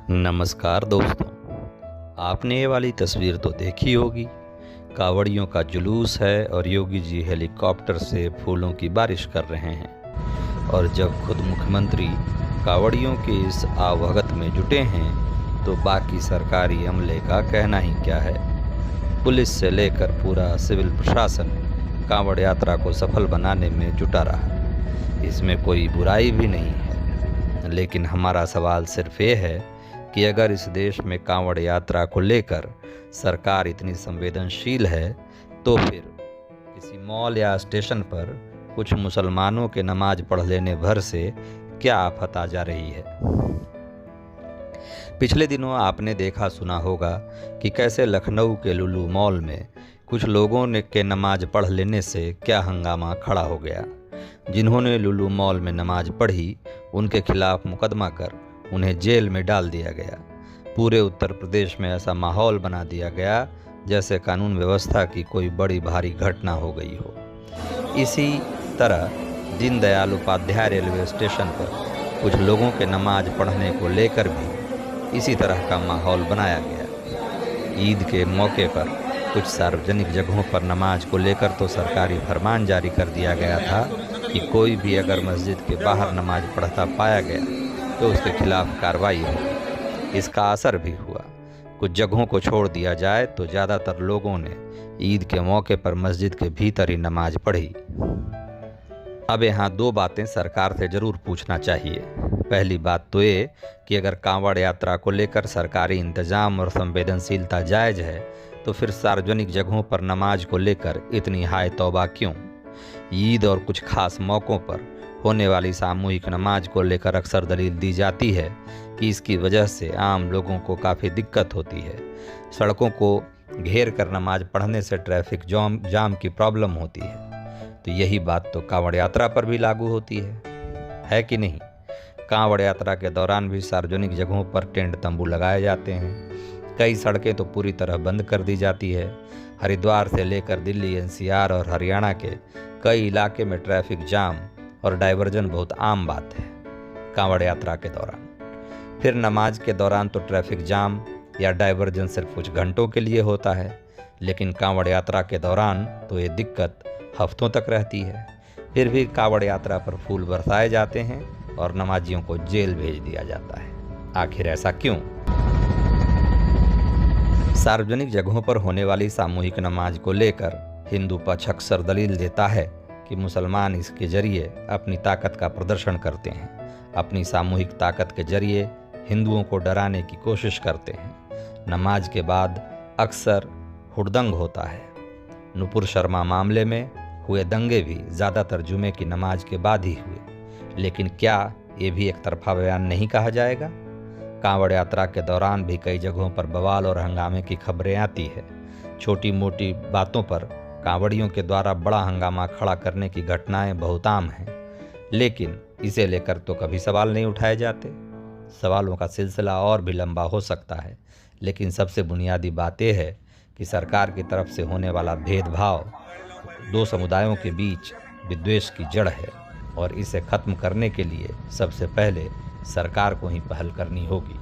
नमस्कार दोस्तों, आपने ये वाली तस्वीर तो देखी होगी। कांवड़ियों का जुलूस है और योगी जी हेलीकॉप्टर से फूलों की बारिश कर रहे हैं। और जब खुद मुख्यमंत्री कांवड़ियों के इस आवभगत में जुटे हैं तो बाकी सरकारी अमले का कहना ही क्या है। पुलिस से लेकर पूरा सिविल प्रशासन कांवड़ यात्रा को सफल बनाने में जुटा रहा। इसमें कोई बुराई भी नहीं है, लेकिन हमारा सवाल सिर्फ ये है कि अगर इस देश में कांवड़ यात्रा को लेकर सरकार इतनी संवेदनशील है तो फिर किसी मॉल या स्टेशन पर कुछ मुसलमानों के नमाज पढ़ लेने भर से क्या आफत आ जा रही है। पिछले दिनों आपने देखा सुना होगा कि कैसे लखनऊ के लुलु मॉल में कुछ लोगों ने के नमाज पढ़ लेने से क्या हंगामा खड़ा हो गया। जिन्होंने लुलु मॉल में नमाज पढ़ी उनके खिलाफ मुकदमा कर उन्हें जेल में डाल दिया गया। पूरे उत्तर प्रदेश में ऐसा माहौल बना दिया गया जैसे कानून व्यवस्था की कोई बड़ी भारी घटना हो गई हो। इसी तरह दीनदयाल उपाध्याय रेलवे स्टेशन पर कुछ लोगों के नमाज पढ़ने को लेकर भी इसी तरह का माहौल बनाया गया। ईद के मौके पर कुछ सार्वजनिक जगहों पर नमाज को लेकर तो सरकारी फरमान जारी कर दिया गया था कि कोई भी अगर मस्जिद के बाहर नमाज पढ़ता पाया गया तो उसके खिलाफ कार्रवाई होगी। इसका असर भी हुआ। कुछ जगहों को छोड़ दिया जाए तो ज़्यादातर लोगों ने ईद के मौके पर मस्जिद के भीतर ही नमाज पढ़ी। अब यहाँ दो बातें सरकार से ज़रूर पूछना चाहिए। पहली बात तो ये कि अगर कांवड़ यात्रा को लेकर सरकारी इंतज़ाम और संवेदनशीलता जायज़ है तो फिर सार्वजनिक जगहों पर नमाज को लेकर इतनी हाय तौबा क्यों। ईद और कुछ खास मौक़ों पर होने वाली सामूहिक नमाज को लेकर अक्सर दलील दी जाती है कि इसकी वजह से आम लोगों को काफ़ी दिक्कत होती है। सड़कों को घेर कर नमाज पढ़ने से ट्रैफिक जाम की प्रॉब्लम होती है। तो यही बात तो कांवड़ यात्रा पर भी लागू होती है कि नहीं। कांवड़ यात्रा के दौरान भी सार्वजनिक जगहों पर टेंट तंबू लगाए जाते हैं। कई सड़कें तो पूरी तरह बंद कर दी जाती है। हरिद्वार से लेकर दिल्ली, एनसीआर और हरियाणा के कई इलाके में ट्रैफिक जाम और डाइवर्जन बहुत आम बात है कांवड़ यात्रा के दौरान। फिर नमाज के दौरान तो ट्रैफिक जाम या डाइवर्जन सिर्फ कुछ घंटों के लिए होता है, लेकिन कांवड़ यात्रा के दौरान तो ये दिक्कत हफ्तों तक रहती है। फिर भी कांवड़ यात्रा पर फूल बरसाए जाते हैं और नमाजियों को जेल भेज दिया जाता है। आखिर ऐसा क्यों। सार्वजनिक जगहों पर होने वाली सामूहिक नमाज को लेकर हिंदू पक्ष अक्सर दलील देता है कि मुसलमान इसके जरिए अपनी ताकत का प्रदर्शन करते हैं। अपनी सामूहिक ताकत के जरिए हिंदुओं को डराने की कोशिश करते हैं। नमाज के बाद अक्सर हुड़दंग होता है। नुपुर शर्मा मामले में हुए दंगे भी ज़्यादातर जुमे की नमाज के बाद ही हुए। लेकिन क्या ये भी एक तरफा बयान नहीं कहा जाएगा। कांवड़ यात्रा के दौरान भी कई जगहों पर बवाल और हंगामे की खबरें आती है। छोटी मोटी बातों पर कांवड़ियों के द्वारा बड़ा हंगामा खड़ा करने की घटनाएं बहुत आम हैं, लेकिन इसे लेकर तो कभी सवाल नहीं उठाए जाते। सवालों का सिलसिला और भी लंबा हो सकता है, लेकिन सबसे बुनियादी बात यह है कि सरकार की तरफ से होने वाला भेदभाव दो समुदायों के बीच विद्वेष की जड़ है और इसे खत्म करने के लिए सबसे पहले सरकार को ही पहल करनी होगी।